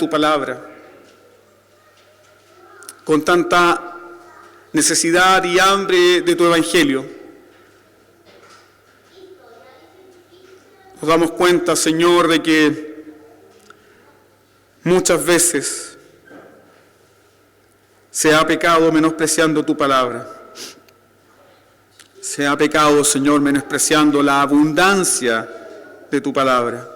tu palabra, con tanta necesidad y hambre de tu evangelio. Nos damos cuenta, Señor, de que muchas veces se ha pecado menospreciando tu palabra. Se ha pecado, Señor, menospreciando la abundancia de tu palabra.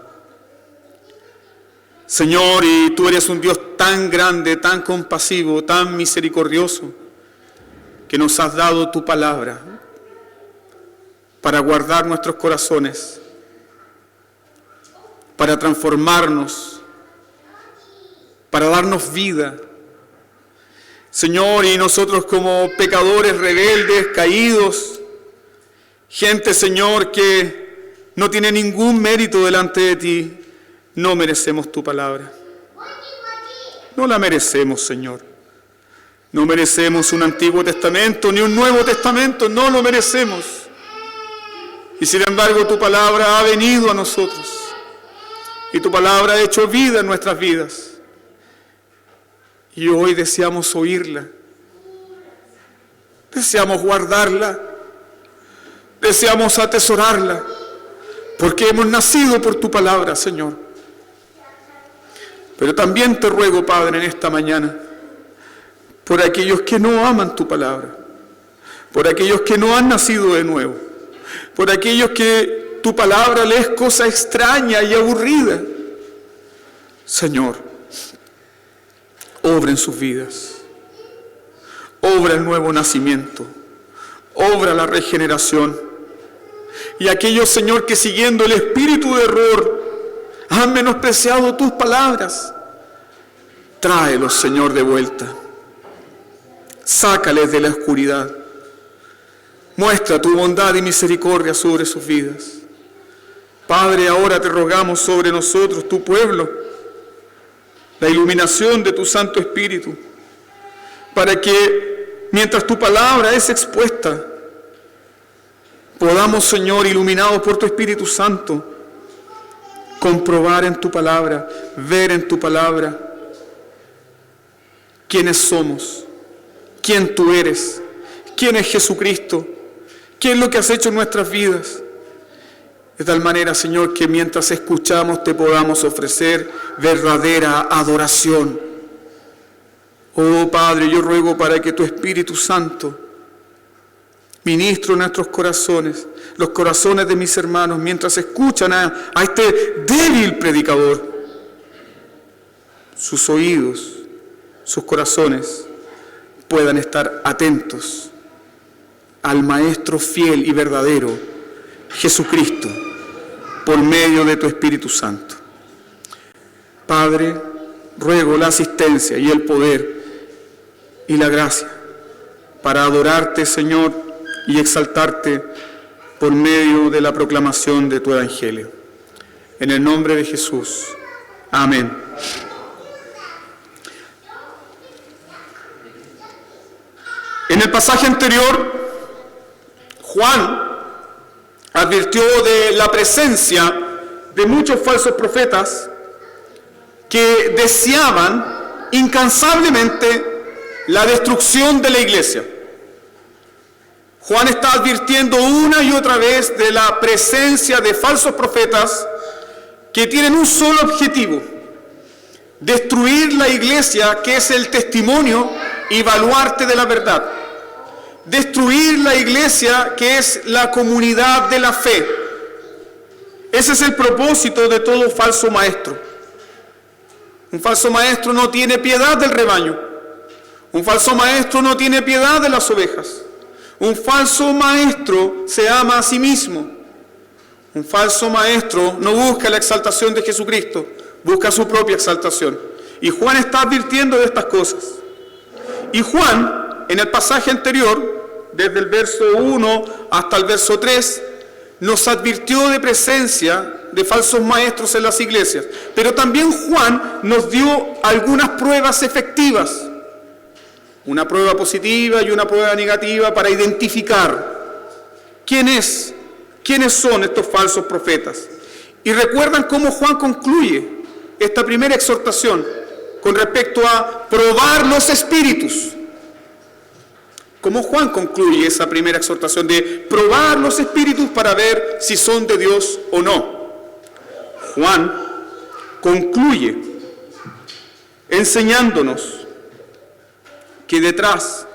Señor, y tú eres un Dios tan grande, tan compasivo, tan misericordioso, que nos has dado tu palabra para guardar nuestros corazones, para transformarnos, para darnos vida. Señor, y nosotros como pecadores rebeldes, caídos, gente, Señor, que no tiene ningún mérito delante de ti, no merecemos tu palabra. No la merecemos, Señor. No merecemos un Antiguo Testamento ni un Nuevo Testamento, no lo merecemos. Y sin embargo tu palabra ha venido a nosotros. Y tu palabra ha hecho vida en nuestras vidas. Y hoy deseamos oírla. Deseamos guardarla. Deseamos atesorarla. Porque hemos nacido por tu palabra, Señor. Pero también te ruego, Padre, en esta mañana, por aquellos que no aman tu palabra, por aquellos que no han nacido de nuevo, por aquellos que tu palabra les es cosa extraña y aburrida. Señor, obra en sus vidas, obra el nuevo nacimiento, obra la regeneración. Y aquellos, Señor, que siguiendo el espíritu de error han menospreciado tus palabras, tráelos, Señor, de vuelta. Sácales de la oscuridad. Muestra tu bondad y misericordia sobre sus vidas. Padre, ahora te rogamos sobre nosotros, tu pueblo, la iluminación de tu Santo Espíritu, para que mientras tu palabra es expuesta, podamos, Señor, iluminados por tu Espíritu Santo, comprobar en tu palabra, ver en tu palabra quiénes somos, quién tú eres, quién es Jesucristo, qué es lo que has hecho en nuestras vidas. De tal manera, Señor, que mientras escuchamos te podamos ofrecer verdadera adoración. Oh Padre, yo ruego para que tu Espíritu Santo ministre en nuestros corazones, los corazones de mis hermanos, mientras escuchan a este débil predicador, sus oídos, sus corazones puedan estar atentos al Maestro fiel y verdadero, Jesucristo, por medio de tu Espíritu Santo. Padre, ruego la asistencia y el poder y la gracia para adorarte, Señor, y exaltarte por medio de la proclamación de tu Evangelio. En el nombre de Jesús. Amén. En el pasaje anterior, Juan advirtió de la presencia de muchos falsos profetas que deseaban incansablemente la destrucción de la iglesia. Juan está advirtiendo una y otra vez de la presencia de falsos profetas que tienen un solo objetivo: destruir la iglesia, que es el testimonio y baluarte de la verdad. Destruir la iglesia, que es la comunidad de la fe. Ese es el propósito de todo falso maestro. Un falso maestro no tiene piedad del rebaño. Un falso maestro no tiene piedad de las ovejas. Un falso maestro se ama a sí mismo. Un falso maestro no busca la exaltación de Jesucristo, busca su propia exaltación. Y Juan está advirtiendo de estas cosas. Y Juan, en el pasaje anterior, desde el verso 1 hasta el verso 3, nos advirtió de presencia de falsos maestros en las iglesias. Pero también Juan nos dio algunas pruebas efectivas. Una prueba positiva y una prueba negativa para identificar quiénes son estos falsos profetas. Y recuerdan cómo Juan concluye esta primera exhortación. con respecto a probar los espíritus. ¿Cómo Juan concluye esa primera exhortación de probar los espíritus para ver si son de Dios o no? Juan concluye enseñándonos que detrás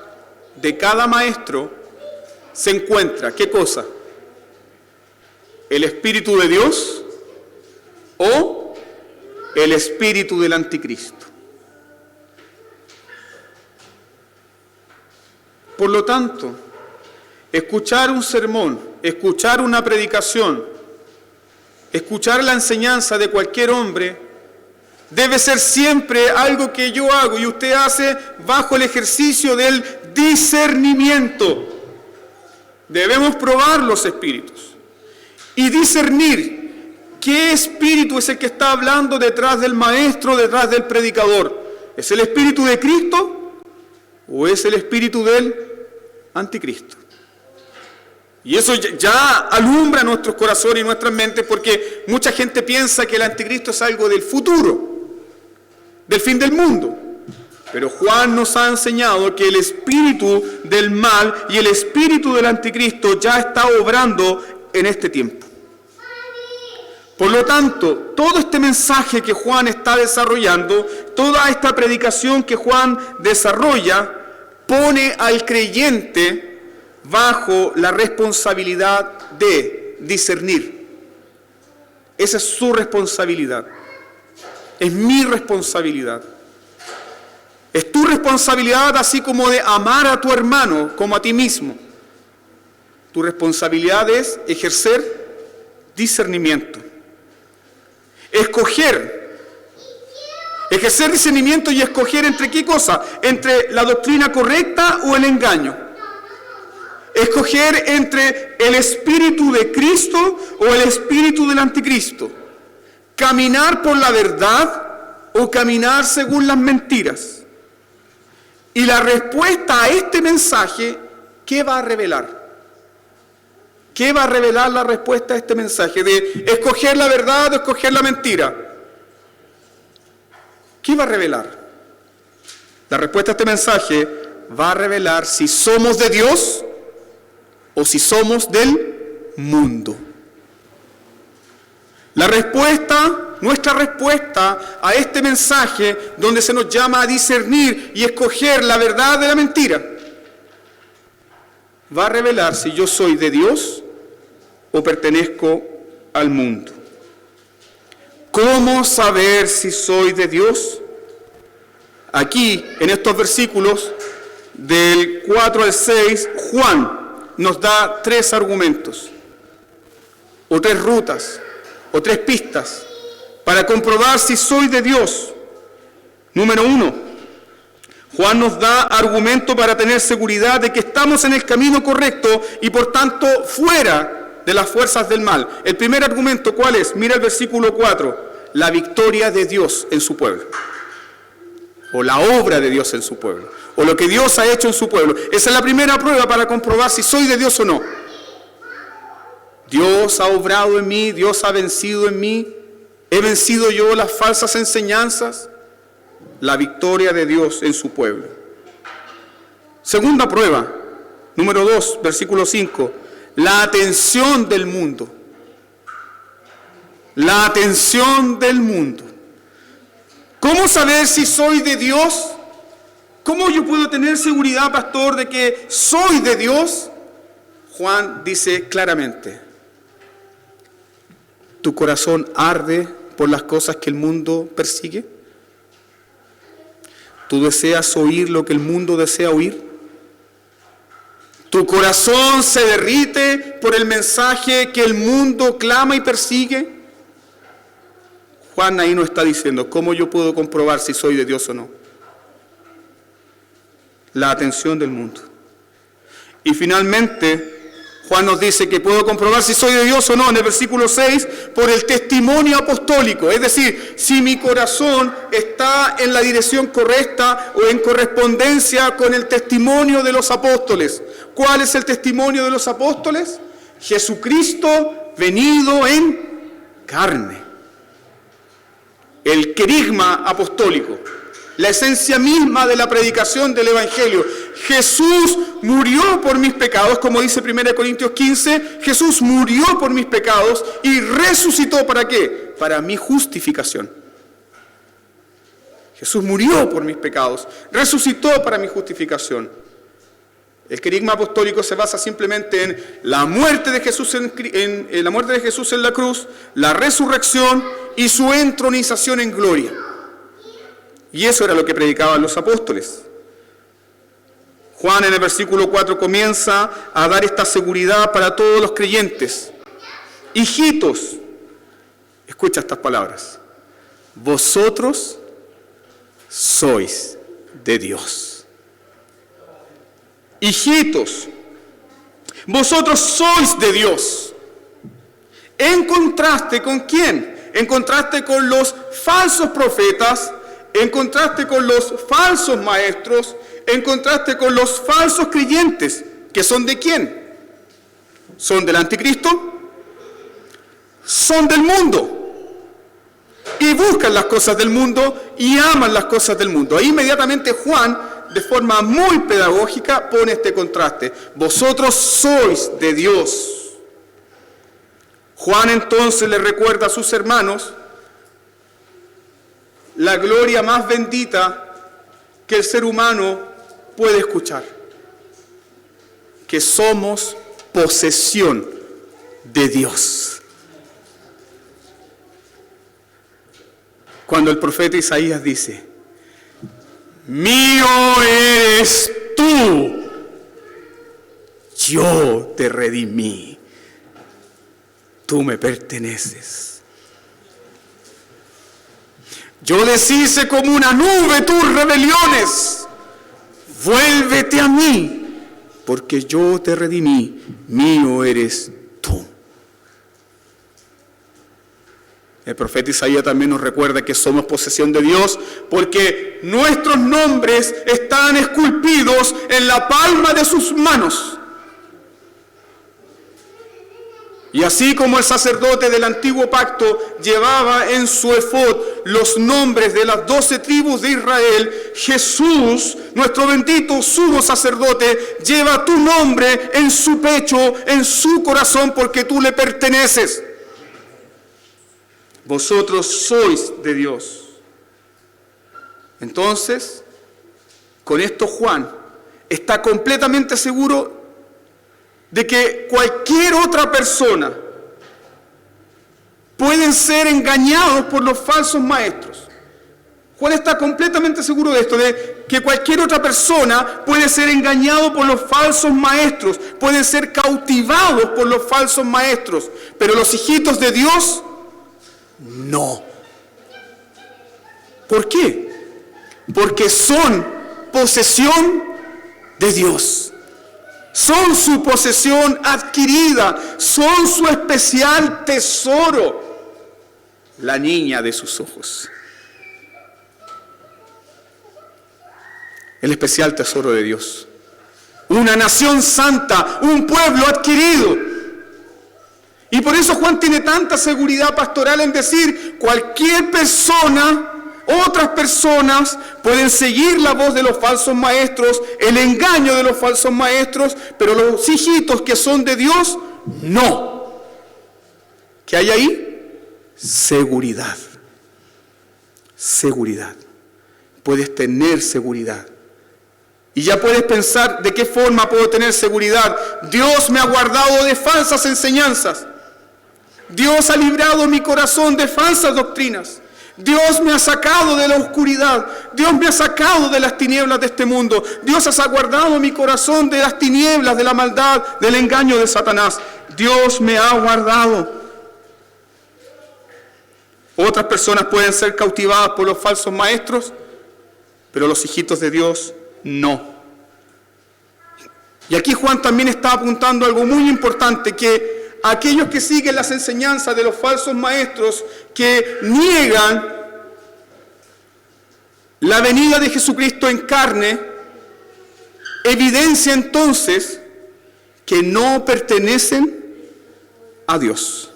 de cada maestro se encuentra, ¿qué cosa? ¿El Espíritu de Dios o el espíritu del anticristo? Por lo tanto, escuchar un sermón, escuchar una predicación, escuchar la enseñanza de cualquier hombre debe ser siempre algo que yo hago y usted hace bajo el ejercicio del discernimiento. Debemos probar los espíritus y discernir qué espíritu es el que está hablando detrás del maestro, detrás del predicador. ¿Es el espíritu de Cristo o es el espíritu del anticristo? Y eso ya alumbra nuestros corazones y nuestras mentes, porque mucha gente piensa que el anticristo es algo del futuro, del fin del mundo. Pero Juan nos ha enseñado que el espíritu del mal y el espíritu del anticristo ya está obrando en este tiempo. Por lo tanto, todo este mensaje que Juan está desarrollando, toda esta predicación que Juan desarrolla, pone al creyente bajo la responsabilidad de discernir. Esa es su responsabilidad. Es mi responsabilidad. Es tu responsabilidad, así como de amar a tu hermano como a ti mismo. Tu responsabilidad es ejercer discernimiento. Ejercer discernimiento y escoger entre qué cosa, entre la doctrina correcta o el engaño. Escoger entre el espíritu de Cristo o el espíritu del anticristo. Caminar por la verdad o caminar según las mentiras. Y la respuesta a este mensaje, ¿qué va a revelar? ¿Qué va a revelar la respuesta a este mensaje de escoger la verdad o escoger la mentira? ¿Qué va a revelar? La respuesta a este mensaje va a revelar si somos de Dios o si somos del mundo. Nuestra respuesta a este mensaje, donde se nos llama a discernir y escoger la verdad de la mentira, va a revelar si yo soy de Dios o pertenezco al mundo. ¿Cómo saber si soy de Dios? Aquí, en estos versículos, del 4 al 6, Juan nos da 3 argumentos, o 3 rutas, o 3 pistas, para comprobar si soy de Dios. Número 1, Juan nos da argumento para tener seguridad de que estamos en el camino correcto y por tanto fuera de las fuerzas del mal. El primer argumento, ¿cuál es? Mira el versículo 4, la victoria de Dios en su pueblo, o la obra de Dios en su pueblo, o lo que Dios ha hecho en su pueblo. Esa es la primera prueba para comprobar si soy de Dios o no. Dios ha obrado en mí, Dios ha vencido en mí, he vencido yo las falsas enseñanzas, la victoria de Dios en su pueblo. Segunda prueba, número 2, versículo 5, la atención del mundo. La atención del mundo. ¿Cómo saber si soy de Dios? ¿Cómo yo puedo tener seguridad, pastor, de que soy de Dios? Juan dice claramente, ¿tu corazón arde por las cosas que el mundo persigue? ¿Tú deseas oír lo que el mundo desea oír? ¿Tu corazón se derrite por el mensaje que el mundo clama y persigue? Juan ahí nos está diciendo, ¿cómo yo puedo comprobar si soy de Dios o no? La atención del mundo. Y finalmente, Juan nos dice que puedo comprobar si soy de Dios o no, en el versículo 6, por el testimonio apostólico. Es decir, si mi corazón está en la dirección correcta o en correspondencia con el testimonio de los apóstoles. ¿Cuál es el testimonio de los apóstoles? Jesucristo venido en carne. El querigma apostólico. la esencia misma de la predicación del Evangelio. Jesús murió por mis pecados, como dice 1 Corintios 15, Jesús murió por mis pecados y resucitó, ¿para qué? Para mi justificación. Jesús murió por mis pecados, resucitó para mi justificación. El querigma apostólico se basa simplemente en la muerte de Jesús en la muerte de Jesús en la cruz, la resurrección y su entronización en gloria. Y eso era lo que predicaban los apóstoles. Juan en el versículo 4 comienza a dar esta seguridad para todos los creyentes. Hijitos, escucha estas palabras. Vosotros sois de Dios. Hijitos, vosotros sois de Dios. ¿En contraste con quién? En contraste con los falsos profetas, en contraste con los falsos maestros, en contraste con los falsos creyentes, que son de quién? ¿Son del anticristo? Son del mundo. Y buscan las cosas del mundo y aman las cosas del mundo. Ahí inmediatamente Juan, de forma muy pedagógica, pone este contraste. Vosotros sois de Dios. Juan entonces le recuerda a sus hermanos la gloria más bendita que el ser humano puede escuchar. Que somos posesión de Dios. Cuando el profeta Isaías dice, mío eres tú, yo te redimí, tú me perteneces. Yo deshice como una nube tus rebeliones, vuélvete a mí, porque yo te redimí, mío eres tú. El profeta Isaías también nos recuerda que somos posesión de Dios porque nuestros nombres están esculpidos en la palma de sus manos. Y así como el sacerdote del antiguo pacto llevaba en su efod los nombres de las 12 tribus de Israel, Jesús, nuestro bendito sumo sacerdote, lleva tu nombre en su pecho, en su corazón, porque tú le perteneces. Vosotros sois de Dios. Entonces, con esto Juan está completamente seguro de que cualquier otra persona pueden ser engañados por los falsos maestros. Juan está completamente seguro de esto, de que cualquier otra persona puede ser engañado por los falsos maestros, pueden ser cautivados por los falsos maestros, pero los hijitos de Dios no. ¿Por qué? Porque son posesión de Dios. Son su posesión adquirida. Son su especial tesoro. La niña de sus ojos. El especial tesoro de Dios. Una nación santa, un pueblo adquirido. Y por eso Juan tiene tanta seguridad pastoral en decir, cualquier persona, otras personas pueden seguir la voz de los falsos maestros, el engaño de los falsos maestros, pero los hijitos que son de Dios, no. ¿Qué hay ahí? Seguridad. Seguridad. Puedes tener seguridad. Y ya puedes pensar de qué forma puedo tener seguridad. Dios me ha guardado de falsas enseñanzas. Dios ha librado mi corazón de falsas doctrinas. Dios me ha sacado de la oscuridad. Dios me ha sacado de las tinieblas de este mundo. Dios ha guardado mi corazón de las tinieblas, de la maldad, del engaño de Satanás. Dios me ha guardado. Otras personas pueden ser cautivadas por los falsos maestros, pero los hijitos de Dios no. Y aquí Juan también está apuntando algo muy importante, que aquellos que siguen las enseñanzas de los falsos maestros, que niegan la venida de Jesucristo en carne, evidencia entonces que no pertenecen a Dios.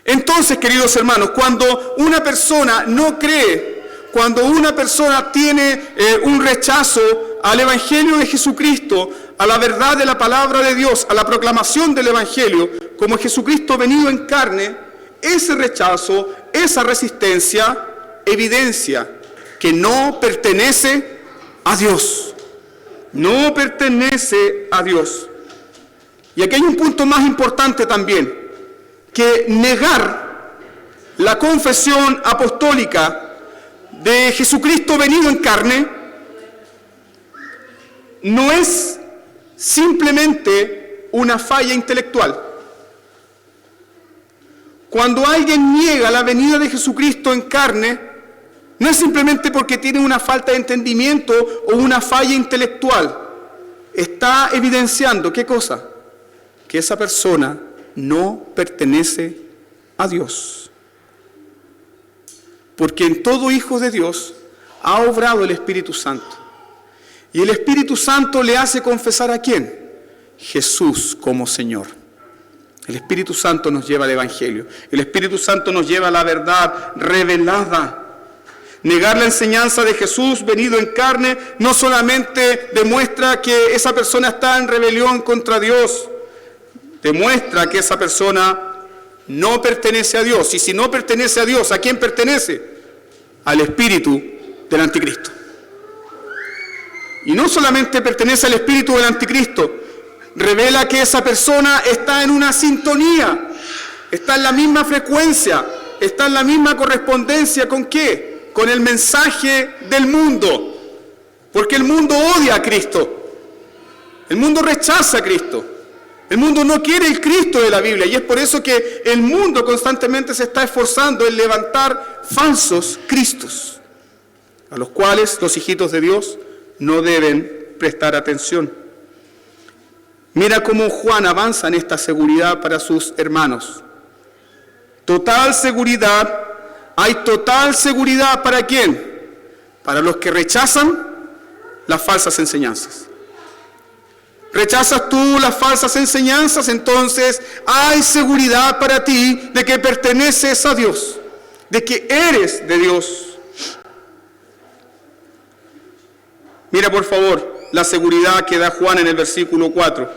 Entonces, queridos hermanos, cuando una persona no cree, cuando una persona tiene un rechazo al Evangelio de Jesucristo, a la verdad de la palabra de Dios, a la proclamación del Evangelio, como Jesucristo venido en carne, ese rechazo, esa resistencia, evidencia que no pertenece a Dios. No pertenece a Dios. Y aquí hay un punto más importante también, que negar la confesión apostólica de Jesucristo venido en carne no es simplemente una falla intelectual. Cuando alguien niega la venida de Jesucristo en carne, no es simplemente porque tiene una falta de entendimiento o una falla intelectual. Está evidenciando, ¿qué cosa? Que esa persona no pertenece a Dios. Porque en todo hijo de Dios ha obrado el Espíritu Santo. Y el Espíritu Santo le hace confesar ¿a quién? Jesús como Señor. El Espíritu Santo nos lleva al Evangelio. El Espíritu Santo nos lleva a la verdad revelada. Negar la enseñanza de Jesús venido en carne no solamente demuestra que esa persona está en rebelión contra Dios, demuestra que esa persona no pertenece a Dios. Y si no pertenece a Dios, ¿a quién pertenece? Al espíritu del anticristo. Y no solamente pertenece al espíritu del anticristo, revela que esa persona está en una sintonía, está en la misma frecuencia, está en la misma correspondencia ¿con qué? Con el mensaje del mundo. Porque el mundo odia a Cristo, el mundo rechaza a Cristo. El mundo no quiere el Cristo de la Biblia y es por eso que el mundo constantemente se está esforzando en levantar falsos cristos, a los cuales los hijitos de Dios no deben prestar atención. Mira cómo Juan avanza en esta seguridad para sus hermanos. Total seguridad, hay total seguridad ¿para quién? Para los que rechazan las falsas enseñanzas. ¿Rechazas tú las falsas enseñanzas? Entonces hay seguridad para ti de que perteneces a Dios, de que eres de Dios. Mira por favor la seguridad que da Juan en el versículo 4.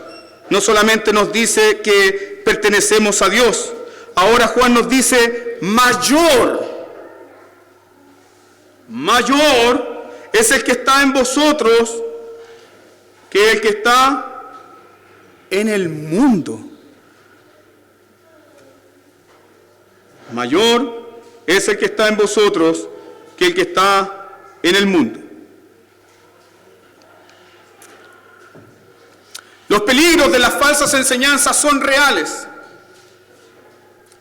No solamente nos dice que pertenecemos a Dios, ahora Juan nos dice mayor es el que está en vosotros que el que está en el mundo. Mayor es el que está en vosotros que el que está en el mundo. Los peligros de las falsas enseñanzas son reales.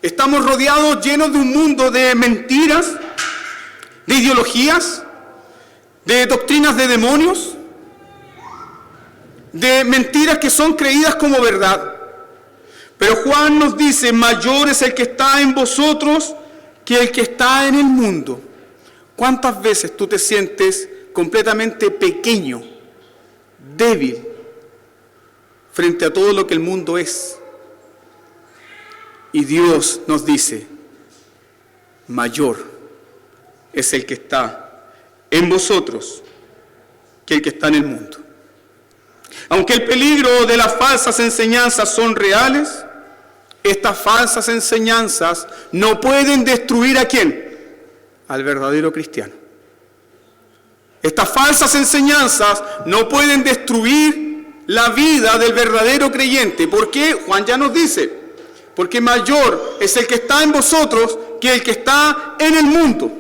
Estamos rodeados, llenos de un mundo de mentiras, de ideologías, de doctrinas de demonios, de mentiras que son creídas como verdad. Pero Juan nos dice, mayor es el que está en vosotros que el que está en el mundo. ¿Cuántas veces tú te sientes completamente pequeño, débil, frente a todo lo que el mundo es? Y Dios nos dice, mayor es el que está en vosotros que el que está en el mundo. Aunque el peligro de las falsas enseñanzas son reales, estas falsas enseñanzas no pueden destruir ¿a quién? Al verdadero cristiano. Estas falsas enseñanzas no pueden destruir la vida del verdadero creyente. ¿Por qué? Juan ya nos dice, porque mayor es el que está en vosotros que el que está en el mundo.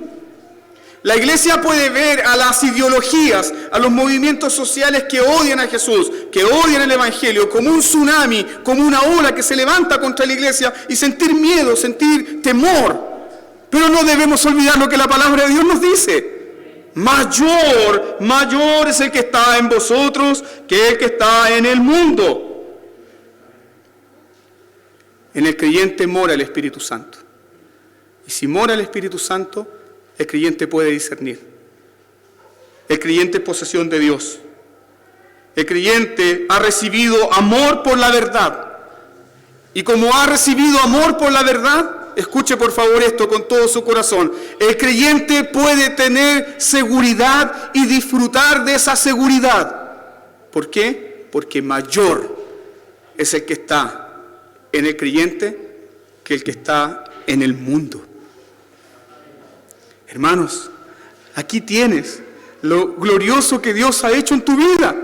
La iglesia puede ver a las ideologías, a los movimientos sociales que odian a Jesús, que odian el Evangelio, como un tsunami, como una ola que se levanta contra la iglesia y sentir miedo, sentir temor. Pero no debemos olvidar lo que la palabra de Dios nos dice. Mayor es el que está en vosotros que el que está en el mundo. En el creyente mora el Espíritu Santo. Y si mora el Espíritu Santo, el creyente puede discernir. El creyente es posesión de Dios. El creyente ha recibido amor por la verdad. Y como ha recibido amor por la verdad, escuche por favor esto con todo su corazón, el creyente puede tener seguridad y disfrutar de esa seguridad. ¿Por qué? Porque mayor es el que está en el creyente que el que está en el mundo. Hermanos, aquí tienes lo glorioso que Dios ha hecho en tu vida.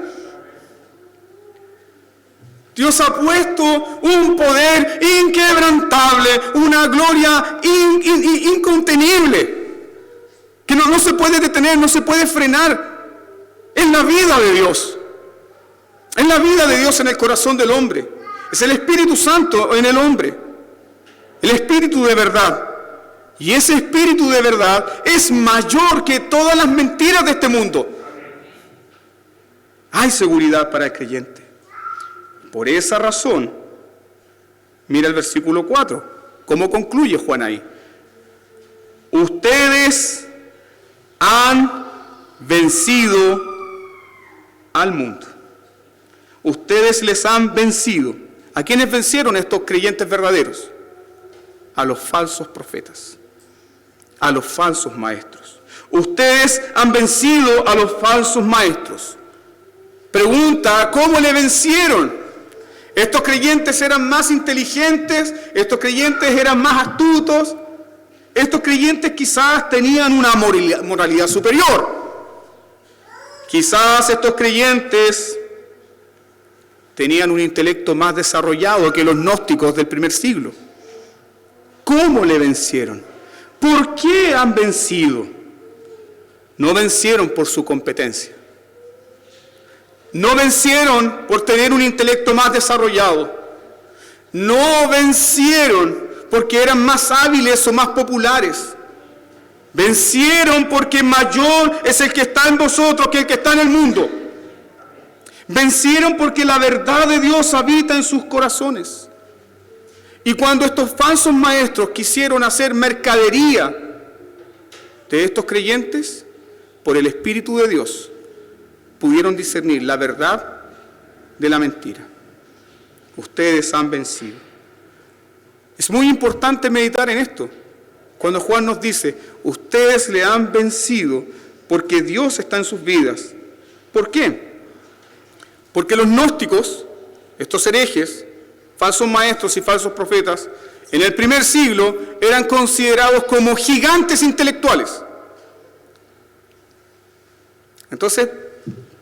Dios ha puesto un poder inquebrantable, una gloria incontenible, que no se puede detener, no se puede frenar en la vida de Dios. En la vida de Dios en el corazón del hombre. Es el Espíritu Santo en el hombre. El Espíritu de verdad. Y ese Espíritu de verdad es mayor que todas las mentiras de este mundo. Hay seguridad para el creyente. Por esa razón, mira el versículo 4. ¿Cómo concluye Juan ahí? Ustedes han vencido al mundo. Ustedes les han vencido. ¿A quiénes vencieron estos creyentes verdaderos? A los falsos profetas, a los falsos maestros. Ustedes han vencido a los falsos maestros. Pregunta, ¿cómo le vencieron? Estos creyentes eran más inteligentes, estos creyentes eran más astutos, estos creyentes quizás tenían una moralidad superior. Quizás estos creyentes tenían un intelecto más desarrollado que los gnósticos del primer siglo. ¿Cómo le vencieron? ¿Por qué han vencido? No vencieron por su competencia. No vencieron por tener un intelecto más desarrollado. No vencieron porque eran más hábiles o más populares. Vencieron porque mayor es el que está en vosotros que el que está en el mundo. Vencieron porque la verdad de Dios habita en sus corazones. Y cuando estos falsos maestros quisieron hacer mercadería de estos creyentes, por el Espíritu de Dios, pudieron discernir la verdad de la mentira. Ustedes han vencido. Es muy importante meditar en esto. Cuando Juan nos dice, ustedes le han vencido porque Dios está en sus vidas. ¿Por qué? Porque los gnósticos, estos herejes, falsos maestros y falsos profetas, en el primer siglo eran considerados como gigantes intelectuales. Entonces,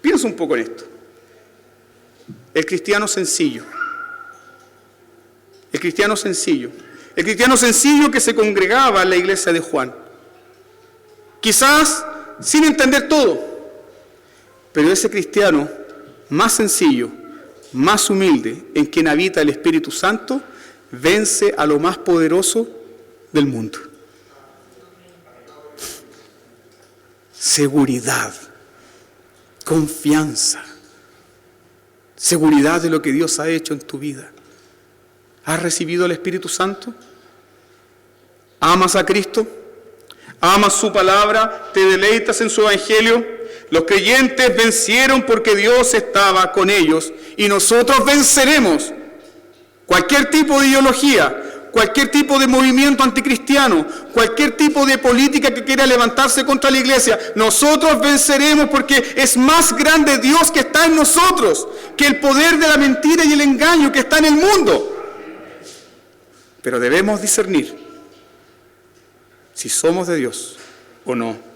piensa un poco en esto. El cristiano sencillo. El cristiano sencillo. El cristiano sencillo que se congregaba en la iglesia de Juan. Quizás sin entender todo, pero ese cristiano más sencillo, más humilde, en quien habita el Espíritu Santo, vence a lo más poderoso del mundo. Seguridad, confianza, seguridad de lo que Dios ha hecho en tu vida. ¿Has recibido el Espíritu Santo? ¿Amas a Cristo? ¿Amas su palabra? ¿Te deleitas en su evangelio? Los creyentes vencieron porque Dios estaba con ellos y nosotros venceremos cualquier tipo de ideología, cualquier tipo de movimiento anticristiano, cualquier tipo de política que quiera levantarse contra la iglesia. Nosotros venceremos porque es más grande Dios que está en nosotros que el poder de la mentira y el engaño que está en el mundo. Pero debemos discernir si somos de Dios o no.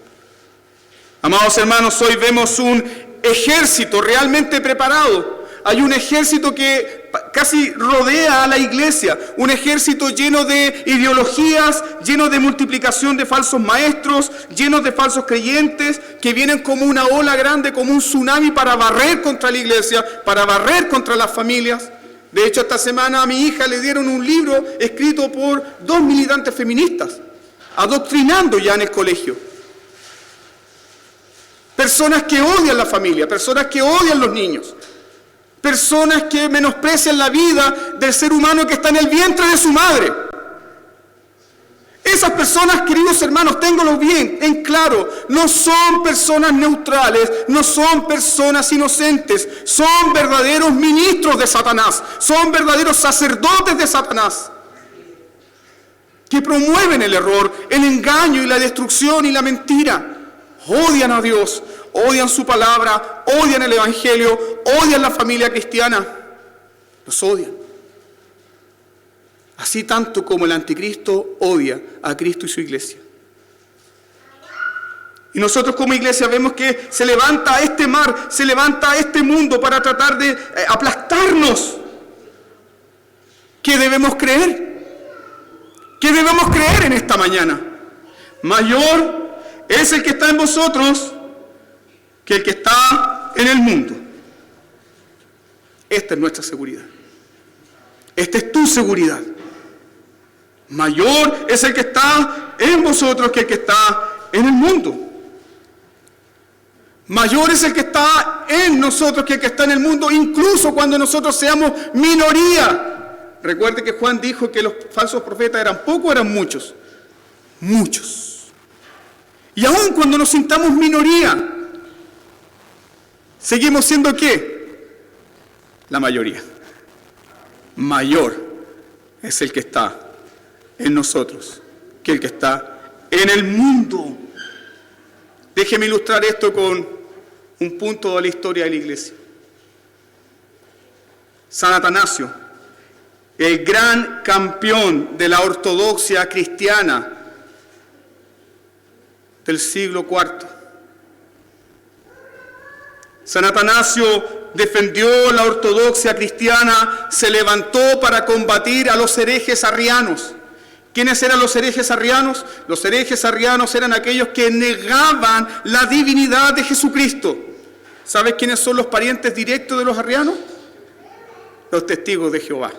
Amados hermanos, hoy vemos un ejército realmente preparado. Hay un ejército que casi rodea a la iglesia, un ejército lleno de ideologías, lleno de multiplicación de falsos maestros, llenos de falsos creyentes, que vienen como una ola grande, como un tsunami para barrer contra la iglesia, para barrer contra las familias. De hecho, esta semana a mi hija le dieron un libro escrito por 2 militantes feministas, adoctrinando ya en el colegio. Personas que odian la familia, personas que odian los niños, personas que menosprecian la vida del ser humano que está en el vientre de su madre. Esas personas, queridos hermanos, ténganlo bien en claro, no son personas neutrales, no son personas inocentes, son verdaderos ministros de Satanás, son verdaderos sacerdotes de Satanás. que promueven el error, el engaño y la destrucción y la mentira. Odian a Dios, odian su palabra, odian el Evangelio, odian la familia cristiana. Los odian. Así tanto como el anticristo odia a Cristo y su iglesia. Y nosotros como iglesia vemos que se levanta este mar, se levanta este mundo para tratar de aplastarnos. ¿Qué debemos creer? ¿Qué debemos creer en esta mañana? Mayor es el que está en vosotros que el que está en el mundo. Esta es nuestra seguridad. Esta es tu seguridad. Mayor es el que está en vosotros que el que está en el mundo. Mayor es el que está en nosotros que el que está en el mundo, incluso cuando nosotros seamos minoría. Recuerde que Juan dijo que los falsos profetas eran pocos, eran muchos. Muchos. Y aun cuando nos sintamos minoría, seguimos siendo ¿qué? La mayoría. Mayor es el que está en nosotros que el que está en el mundo. Déjeme ilustrar esto con un punto de la historia de la iglesia. San Atanasio, el gran campeón de la ortodoxia cristiana del siglo IV. San Atanasio defendió la ortodoxia cristiana, se levantó para combatir a los herejes arrianos. ¿Quiénes eran los herejes arrianos? Los herejes arrianos eran aquellos que negaban la divinidad de Jesucristo. ¿Sabes quiénes son los parientes directos de los arrianos? Los testigos de Jehová.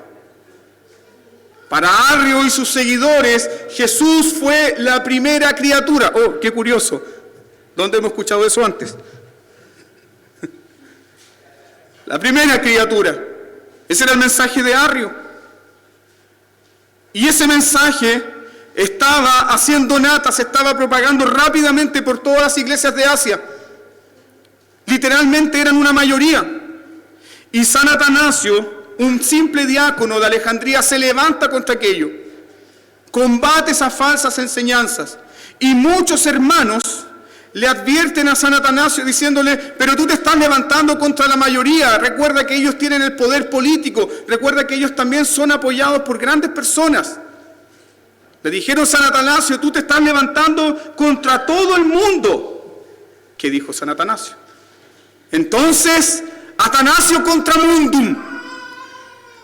Para Arrio y sus seguidores, Jesús fue la primera criatura. Oh, qué curioso. ¿Dónde hemos escuchado eso antes? La primera criatura. Ese era el mensaje de Arrio. Y ese mensaje estaba haciendo nata, se estaba propagando rápidamente por todas las iglesias de Asia. Literalmente eran una mayoría. Y San Atanasio, un simple diácono de Alejandría, se levanta contra aquello. Combate esas falsas enseñanzas. Y muchos hermanos le advierten a San Atanasio diciéndole, pero tú te estás levantando contra la mayoría. Recuerda que ellos tienen el poder político. Recuerda que ellos también son apoyados por grandes personas. Le dijeron a San Atanasio, tú te estás levantando contra todo el mundo. ¿Qué dijo San Atanasio? Entonces, Atanasio contra mundum.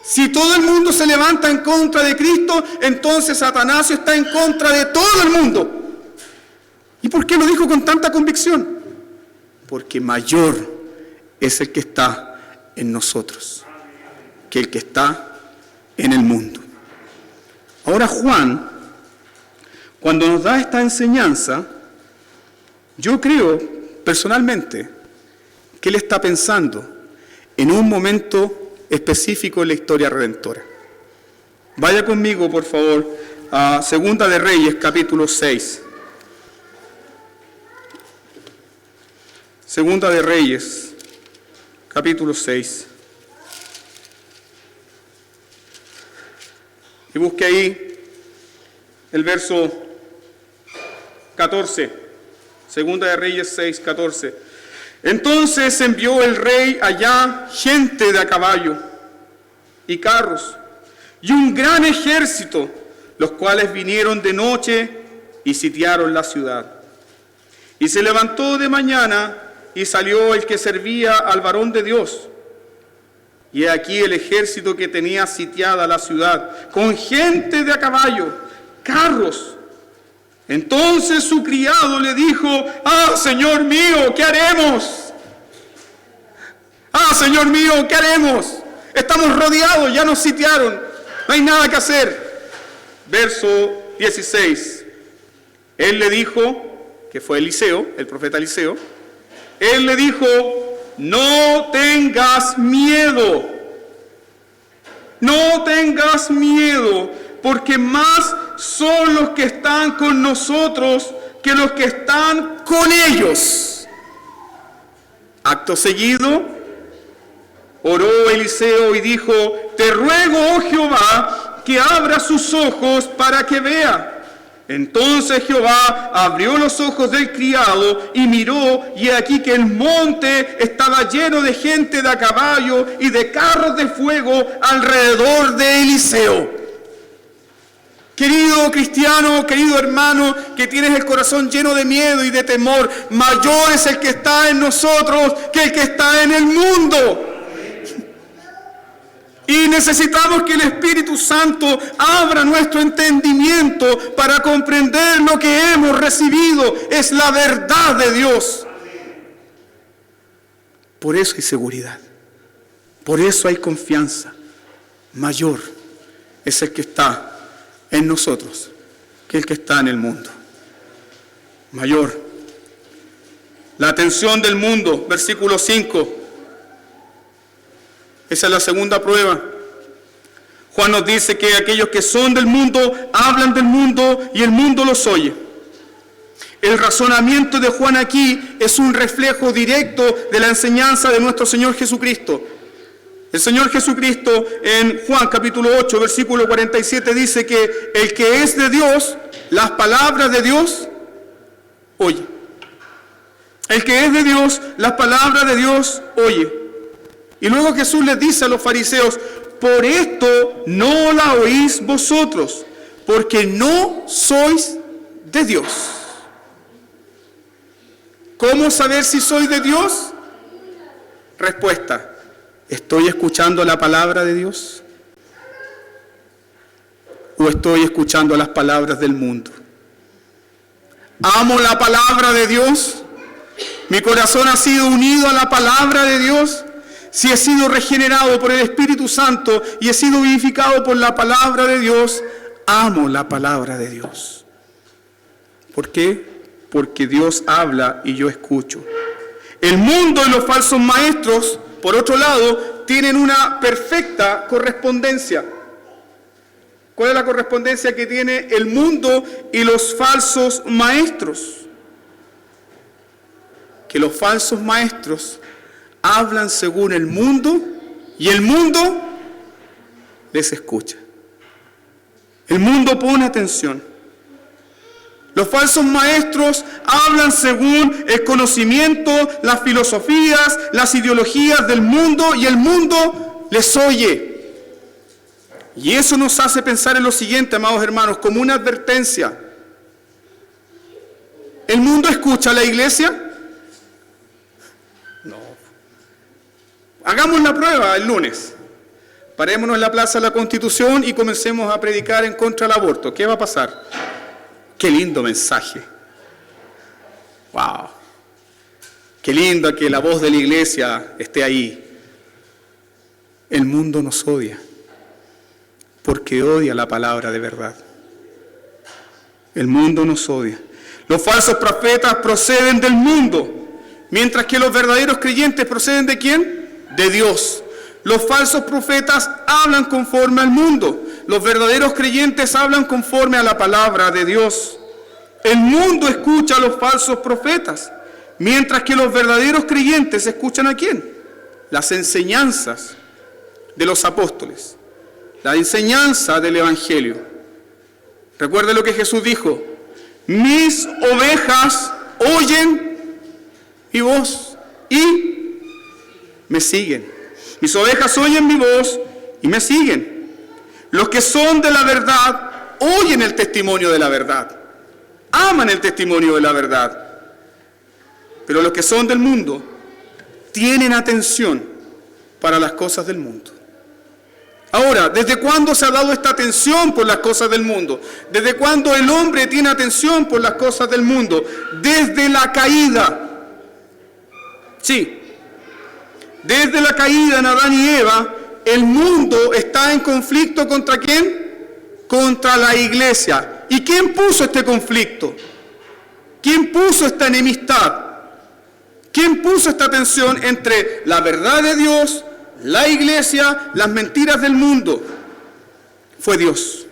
Si todo el mundo se levanta en contra de Cristo, entonces Atanasio está en contra de todo el mundo. ¿Y por qué lo dijo con tanta convicción? Porque mayor es el que está en nosotros que el que está en el mundo. Ahora Juan, cuando nos da esta enseñanza, yo creo personalmente que él está pensando en un momento específico en la historia redentora. Vaya conmigo, por favor, a Segunda de Reyes, capítulo 6. Segunda de Reyes, capítulo 6. Y busque ahí el verso 14. Segunda de Reyes 6, 14. Entonces envió el rey allá gente de a caballo y carros y un gran ejército, los cuales vinieron de noche y sitiaron la ciudad. Y se levantó de mañana y salió el que servía al varón de Dios. Y aquí el ejército que tenía sitiada la ciudad, con gente de a caballo, carros. Entonces su criado le dijo, ¡ah, Señor mío, qué haremos! ¡Ah, Señor mío, qué haremos! Estamos rodeados, ya nos sitiaron, no hay nada que hacer. Verso 16. Él le dijo, que fue Eliseo, el profeta Eliseo, él le dijo, no tengas miedo, no tengas miedo, porque más son los que están con nosotros que los que están con ellos. Acto seguido, oró Eliseo y dijo, te ruego, oh Jehová, que abra sus ojos para que vea. Entonces Jehová abrió los ojos del criado y miró, y aquí que el monte estaba lleno de gente de a caballo y de carros de fuego alrededor de Eliseo. Querido cristiano, querido hermano, que tienes el corazón lleno de miedo y de temor, mayor es el que está en nosotros que el que está en el mundo. Y necesitamos que el Espíritu Santo abra nuestro entendimiento para comprender lo que hemos recibido. Es la verdad de Dios. Por eso hay seguridad. Por eso hay confianza. Mayor es el que está en nosotros que el que está en el mundo. Mayor. La atención del mundo, versículo 5. Esa es la segunda prueba. Juan nos dice que aquellos que son del mundo hablan del mundo y el mundo los oye. El razonamiento de Juan aquí es un reflejo directo de la enseñanza de nuestro Señor Jesucristo. El Señor Jesucristo en Juan capítulo 8, versículo 47 dice que el que es de Dios, las palabras de Dios, oye. El que es de Dios, las palabras de Dios, oye. Y luego Jesús les dice a los fariseos, por esto no la oís vosotros, porque no sois de Dios. ¿Cómo saber si soy de Dios? Respuesta, ¿estoy escuchando la palabra de Dios? ¿O estoy escuchando las palabras del mundo? ¿Amo la palabra de Dios? ¿Mi corazón ha sido unido a la palabra de Dios? Si he sido regenerado por el Espíritu Santo y he sido vivificado por la palabra de Dios, amo la palabra de Dios. ¿Por qué? Porque Dios habla y yo escucho. El mundo y los falsos maestros, por otro lado, tienen una perfecta correspondencia. ¿Cuál es la correspondencia que tiene el mundo y los falsos maestros? Que los falsos maestros hablan según el mundo y el mundo les escucha. El mundo pone atención. Los falsos maestros hablan según el conocimiento, las filosofías, las ideologías del mundo y el mundo les oye. Y eso nos hace pensar en lo siguiente, amados hermanos, como una advertencia. ¿El mundo escucha a la iglesia? Hagamos la prueba el lunes. Parémonos en la Plaza de la Constitución y comencemos a predicar en contra del aborto. ¿Qué va a pasar? Qué lindo mensaje. ¡Wow! Qué lindo que la voz de la iglesia esté ahí. El mundo nos odia porque odia la palabra de verdad. El mundo nos odia. Los falsos profetas proceden del mundo, mientras que los verdaderos creyentes proceden ¿de quién? De Dios. Los falsos profetas hablan conforme al mundo. Los verdaderos creyentes hablan conforme a la palabra de Dios. El mundo escucha a los falsos profetas, mientras que los verdaderos creyentes escuchan ¿a quién? Las enseñanzas de los apóstoles, la enseñanza del Evangelio. Recuerde lo que Jesús dijo: mis ovejas oyen mi voz y me siguen. Mis ovejas oyen mi voz y me siguen. Los que son de la verdad oyen el testimonio de la verdad. Aman el testimonio de la verdad. Pero los que son del mundo tienen atención para las cosas del mundo. Ahora, ¿desde cuándo se ha dado esta atención por las cosas del mundo? ¿Desde cuándo el hombre tiene atención por las cosas del mundo? Desde la caída. Sí. Desde la caída en Adán y Eva, el mundo está en conflicto ¿contra quién? Contra la iglesia. ¿Y quién puso este conflicto? ¿Quién puso esta enemistad? ¿Quién puso esta tensión entre la verdad de Dios, la iglesia, las mentiras del mundo? Fue Dios.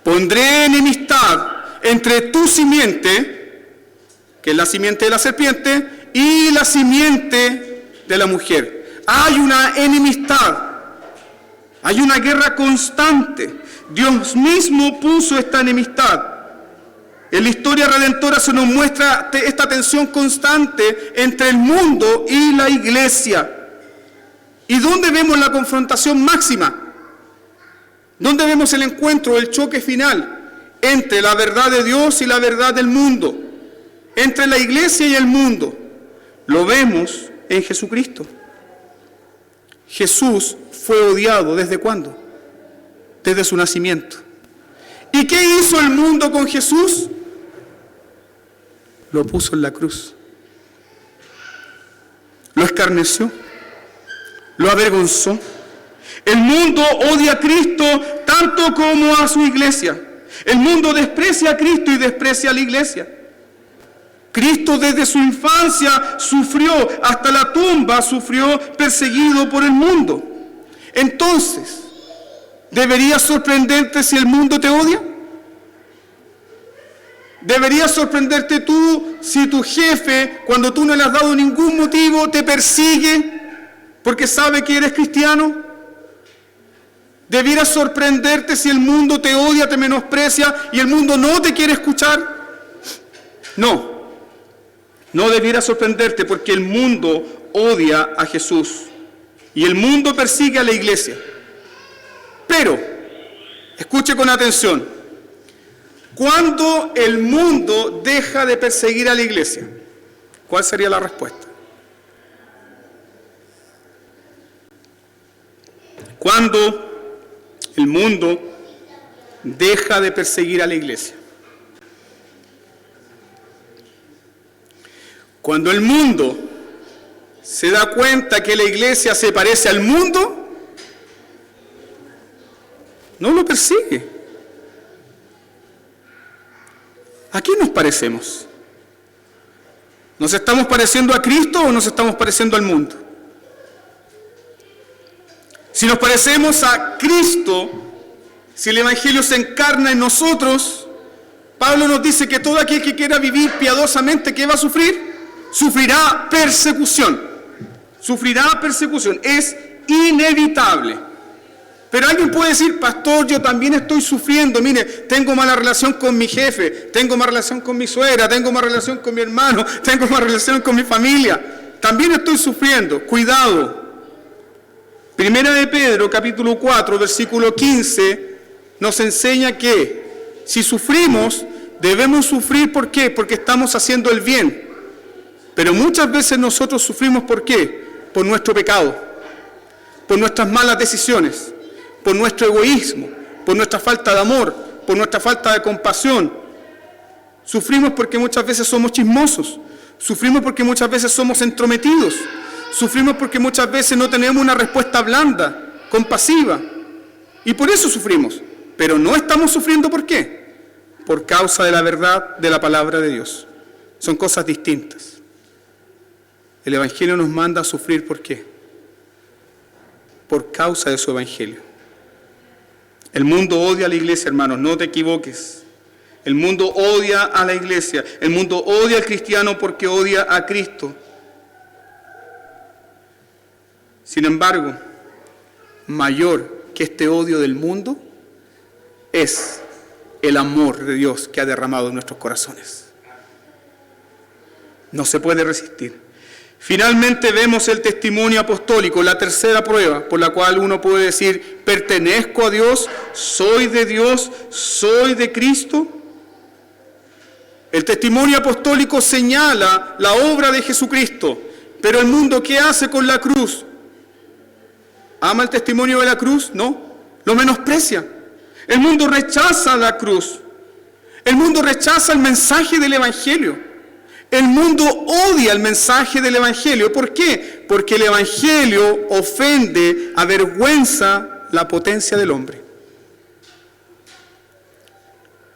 Pondré enemistad entre tu simiente, que es la simiente de la serpiente, y la simiente de la mujer. Hay una enemistad, hay una guerra constante. Dios mismo puso esta enemistad. En la historia redentora se nos muestra esta tensión constante entre el mundo y la iglesia. ¿Y dónde vemos la confrontación máxima? ¿Dónde vemos el encuentro, el choque final entre la verdad de Dios y la verdad del mundo? Entre la iglesia y el mundo. Lo vemos en Jesucristo. Jesús fue odiado ¿desde cuándo? Desde su nacimiento. ¿Y qué hizo el mundo con Jesús? Lo puso en la cruz. Lo escarneció. Lo avergonzó. El mundo odia a Cristo tanto como a su iglesia. El mundo desprecia a Cristo y desprecia a la iglesia. Cristo desde su infancia sufrió, hasta la tumba sufrió perseguido por el mundo. Entonces, ¿debería sorprenderte si el mundo te odia? ¿Debería sorprenderte tú si tu jefe, cuando tú no le has dado ningún motivo, te persigue porque sabe que eres cristiano? ¿Debiera sorprenderte si el mundo te odia, te menosprecia y el mundo no te quiere escuchar? No. No debiera sorprenderte porque el mundo odia a Jesús y el mundo persigue a la iglesia. Pero, escuche con atención, ¿cuándo el mundo deja de perseguir a la iglesia? ¿Cuál sería la respuesta? ¿Cuándo el mundo deja de perseguir a la iglesia? Cuando el mundo se da cuenta que la iglesia se parece al mundo, no lo persigue. ¿A quién nos parecemos? ¿Nos estamos pareciendo a Cristo o nos estamos pareciendo al mundo? Si nos parecemos a Cristo, si el Evangelio se encarna en nosotros, Pablo nos dice que todo aquel que quiera vivir piadosamente, ¿qué va a sufrir? Sufrirá persecución. Sufrirá persecución. Es inevitable. Pero alguien puede decir, pastor, yo también estoy sufriendo. Mire, tengo mala relación con mi jefe, tengo mala relación con mi suegra, tengo mala relación con mi hermano, tengo mala relación con mi familia. También estoy sufriendo. Cuidado. Primera de Pedro, capítulo 4, versículo 15, nos enseña que si sufrimos, debemos sufrir, ¿por qué? Porque estamos haciendo el bien. Pero muchas veces nosotros sufrimos, ¿por qué? Por nuestro pecado, por nuestras malas decisiones, por nuestro egoísmo, por nuestra falta de amor, por nuestra falta de compasión. Sufrimos porque muchas veces somos chismosos, sufrimos porque muchas veces somos entrometidos, sufrimos porque muchas veces no tenemos una respuesta blanda, compasiva, y por eso sufrimos. Pero no estamos sufriendo, ¿por qué? Por causa de la verdad de la palabra de Dios. Son cosas distintas. El Evangelio nos manda a sufrir, ¿por qué? Por causa de su Evangelio. El mundo odia a la iglesia, hermanos, no te equivoques. El mundo odia a la iglesia. El mundo odia al cristiano porque odia a Cristo. Sin embargo, mayor que este odio del mundo es el amor de Dios que ha derramado en nuestros corazones. No se puede resistir. Finalmente vemos el testimonio apostólico, la tercera prueba por la cual uno puede decir, pertenezco a Dios, soy de Dios, soy de Cristo. El testimonio apostólico señala la obra de Jesucristo, pero el mundo, ¿qué hace con la cruz? ¿Ama el testimonio de la cruz? No, lo menosprecia. El mundo rechaza la cruz. El mundo rechaza el mensaje del Evangelio. El mundo odia el mensaje del Evangelio. ¿Por qué? Porque el Evangelio ofende, avergüenza la potencia del hombre.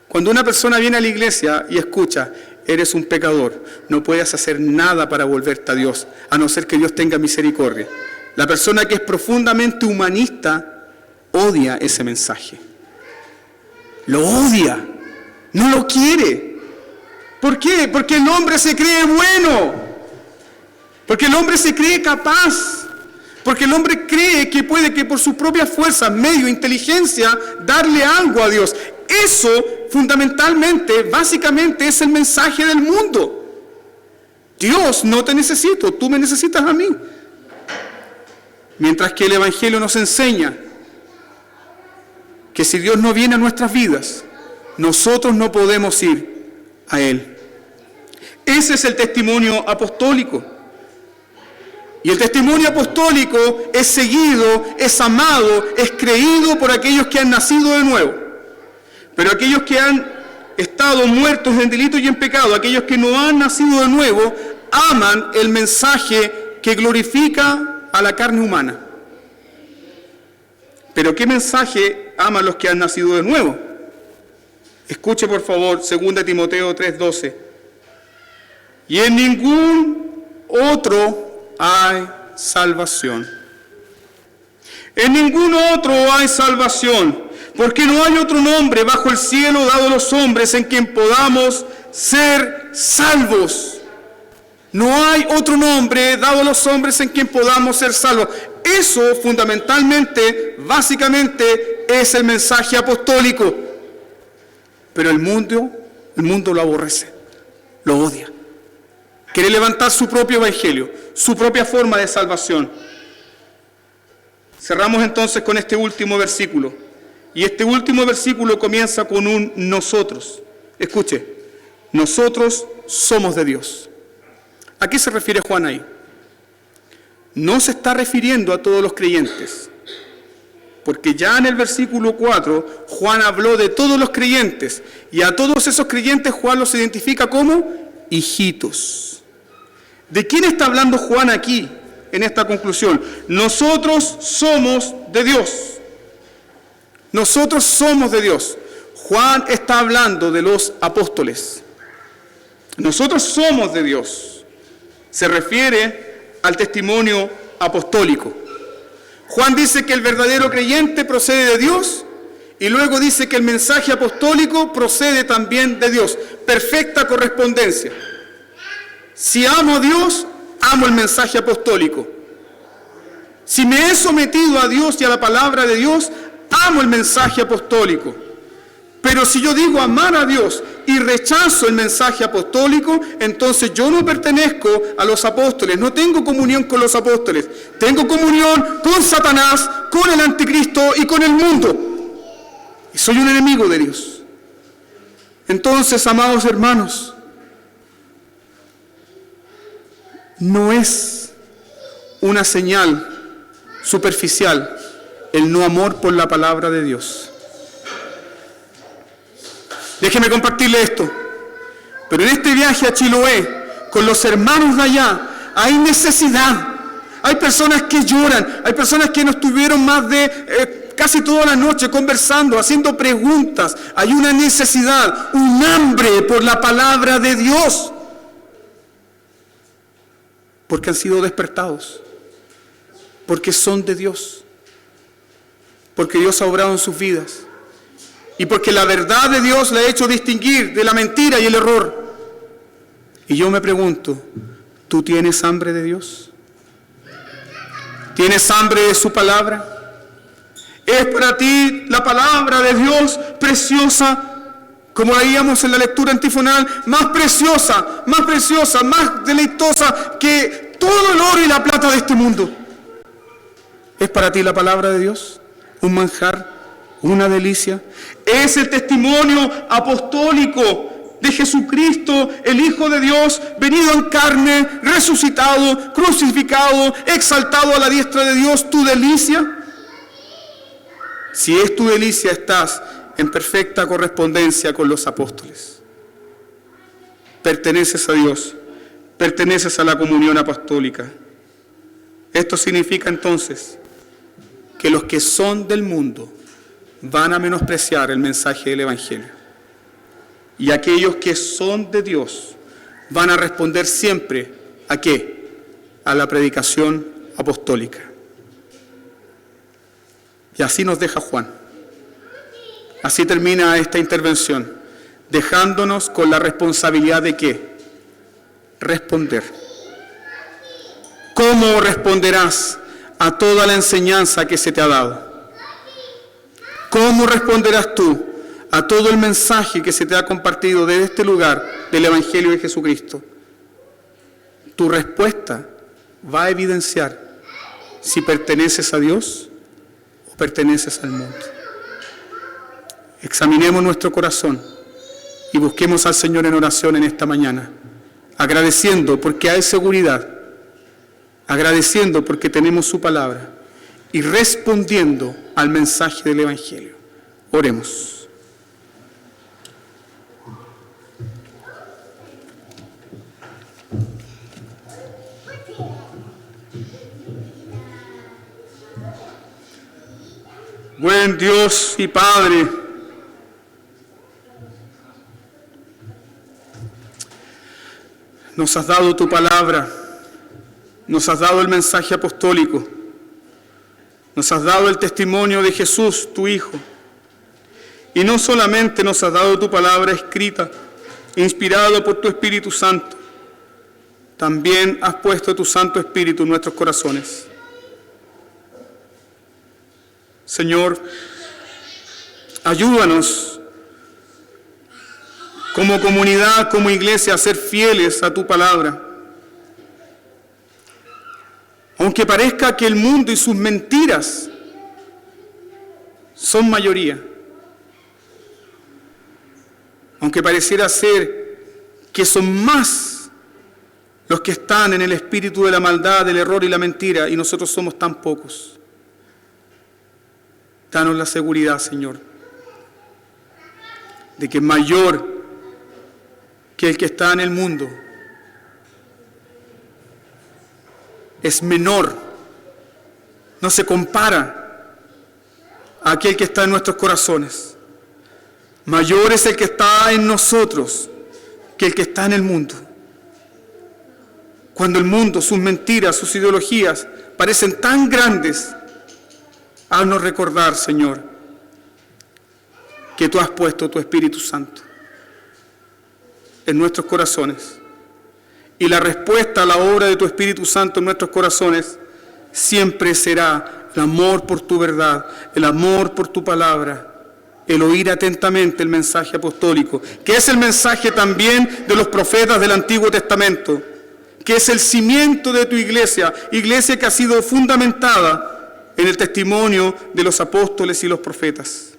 Cuando una persona viene a la iglesia y escucha, eres un pecador, no puedes hacer nada para volverte a Dios, a no ser que Dios tenga misericordia. La persona que es profundamente humanista odia ese mensaje. Lo odia, no lo quiere. ¿Por qué? Porque el hombre se cree bueno, porque el hombre se cree capaz, Porque el hombre cree que puede que por sus propias fuerzas, medio, inteligencia, darle algo a Dios. Eso, fundamentalmente, básicamente, es el mensaje del mundo. Dios, no te necesito, tú me necesitas a mí. Mientras que el Evangelio nos enseña que si Dios no viene a nuestras vidas, nosotros no podemos ir a Él. Ese es el testimonio apostólico. Y el testimonio apostólico es seguido, es amado, es creído por aquellos que han nacido de nuevo. Pero aquellos que han estado muertos en delitos y en pecado, aquellos que no han nacido de nuevo, aman el mensaje que glorifica a la carne humana. Pero ¿qué mensaje aman los que han nacido de nuevo? Escuche por favor 2 Timoteo 3:12. Y en ningún otro hay salvación. En ningún otro hay salvación, porque no hay otro nombre bajo el cielo dado a los hombres en quien podamos ser salvos. No hay otro nombre dado a los hombres en quien podamos ser salvos. Eso fundamentalmente, básicamente, es el mensaje apostólico. Pero el mundo lo aborrece, lo odia. Quiere levantar su propio evangelio, su propia forma de salvación. Cerramos entonces con este último versículo. Y este último versículo comienza con un nosotros. Escuche, nosotros somos de Dios. ¿A qué se refiere Juan ahí? No se está refiriendo a todos los creyentes, porque ya en el versículo 4 Juan habló de todos los creyentes, y a todos esos creyentes Juan los identifica como hijitos. ¿De quién está hablando Juan aquí en esta conclusión? Nosotros somos de Dios. Nosotros somos de Dios. Juan está hablando de los apóstoles. Nosotros somos de Dios. Se refiere al testimonio apostólico. Juan dice que el verdadero creyente procede de Dios y luego dice que el mensaje apostólico procede también de Dios. Perfecta correspondencia. Si amo a Dios, amo el mensaje apostólico. Si me he sometido a Dios y a la palabra de Dios, amo el mensaje apostólico. Pero si yo digo amar a Dios y rechazo el mensaje apostólico, entonces yo no pertenezco a los apóstoles, no tengo comunión con los apóstoles, tengo comunión con Satanás, con el anticristo y con el mundo. Y soy un enemigo de Dios. Entonces, amados hermanos, no es una señal superficial el no amor por la palabra de Dios. Déjeme compartirle esto. Pero en este viaje a Chiloé, con los hermanos de allá, hay necesidad. Hay personas que lloran, hay personas que no estuvieron más de casi toda la noche conversando, haciendo preguntas. Hay una necesidad, un hambre por la palabra de Dios. Porque han sido despertados. Porque son de Dios. Porque Dios ha obrado en sus vidas. Y porque la verdad de Dios le ha hecho distinguir de la mentira y el error. Y yo me pregunto, ¿tú tienes hambre de Dios? ¿Tienes hambre de su palabra? ¿Es para ti la palabra de Dios preciosa? Como leíamos en la lectura antifonal, más preciosa, más deleitosa que todo el oro y la plata de este mundo. ¿Es para ti la palabra de Dios un manjar? Una delicia. Es el testimonio apostólico de Jesucristo, el Hijo de Dios, venido en carne, resucitado, crucificado, exaltado a la diestra de Dios, tu delicia. Si es tu delicia, estás en perfecta correspondencia con los apóstoles. Perteneces a Dios, perteneces a la comunión apostólica. Esto significa entonces que los que son del mundo van a menospreciar el mensaje del Evangelio. Y aquellos que son de Dios van a responder siempre ¿a qué? A la predicación apostólica. Y así nos deja Juan. Así termina esta intervención, dejándonos con la responsabilidad de ¿qué? Responder. ¿Cómo responderás a toda la enseñanza que se te ha dado? ¿Cómo responderás tú a todo el mensaje que se te ha compartido desde este lugar del Evangelio de Jesucristo? Tu respuesta va a evidenciar si perteneces a Dios o perteneces al mundo. Examinemos nuestro corazón y busquemos al Señor en oración en esta mañana, agradeciendo porque hay seguridad, agradeciendo porque tenemos su palabra y respondiendo al mensaje del Evangelio. Oremos. Buen Dios y Padre, nos has dado tu palabra, nos has dado el mensaje apostólico, nos has dado el testimonio de Jesús, tu Hijo, y no solamente nos has dado tu palabra escrita, inspirado por tu Espíritu Santo, también has puesto tu Santo Espíritu en nuestros corazones. Señor, ayúdanos como comunidad, como iglesia, a ser fieles a tu palabra. Aunque parezca que el mundo y sus mentiras son mayoría, aunque pareciera ser que son más los que están en el espíritu de la maldad, del error y la mentira, y nosotros somos tan pocos. Danos la seguridad, Señor, de que mayor que el que está en el mundo es menor, no se compara a aquel que está en nuestros corazones. Mayor es el que está en nosotros que el que está en el mundo. Cuando el mundo, sus mentiras, sus ideologías parecen tan grandes, haznos recordar, Señor, que tú has puesto tu Espíritu Santo en nuestros corazones. Y la respuesta a la obra de tu Espíritu Santo en nuestros corazones siempre será el amor por tu verdad, el amor por tu palabra, el oír atentamente el mensaje apostólico, que es el mensaje también de los profetas del Antiguo Testamento, que es el cimiento de tu iglesia, iglesia que ha sido fundamentada en el testimonio de los apóstoles y los profetas.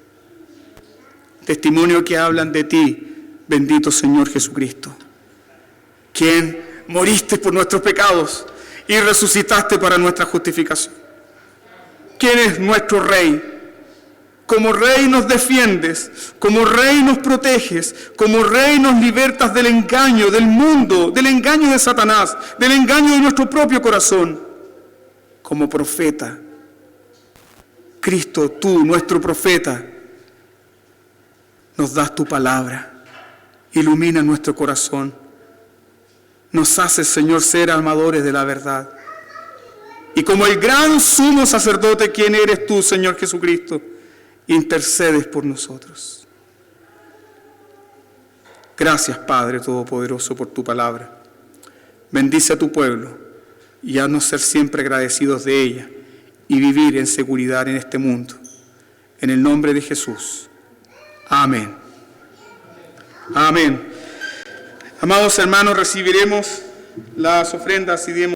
Testimonio que hablan de ti, bendito Señor Jesucristo, quien moriste por nuestros pecados y resucitaste para nuestra justificación. Quien es nuestro Rey. Como Rey nos defiendes, como Rey nos proteges, como Rey nos libertas del engaño del mundo, del engaño de Satanás, del engaño de nuestro propio corazón. Como profeta, Cristo, tú, nuestro profeta, nos das tu palabra, ilumina nuestro corazón, nos haces, Señor, ser amadores de la verdad. Y como el gran sumo sacerdote, quien eres tú, Señor Jesucristo, intercedes por nosotros. Gracias, Padre Todopoderoso, por tu palabra. Bendice a tu pueblo y haznos ser siempre agradecidos de ella y vivir en seguridad en este mundo. En el nombre de Jesús. Amén. Amén. Amados hermanos, recibiremos las ofrendas y demos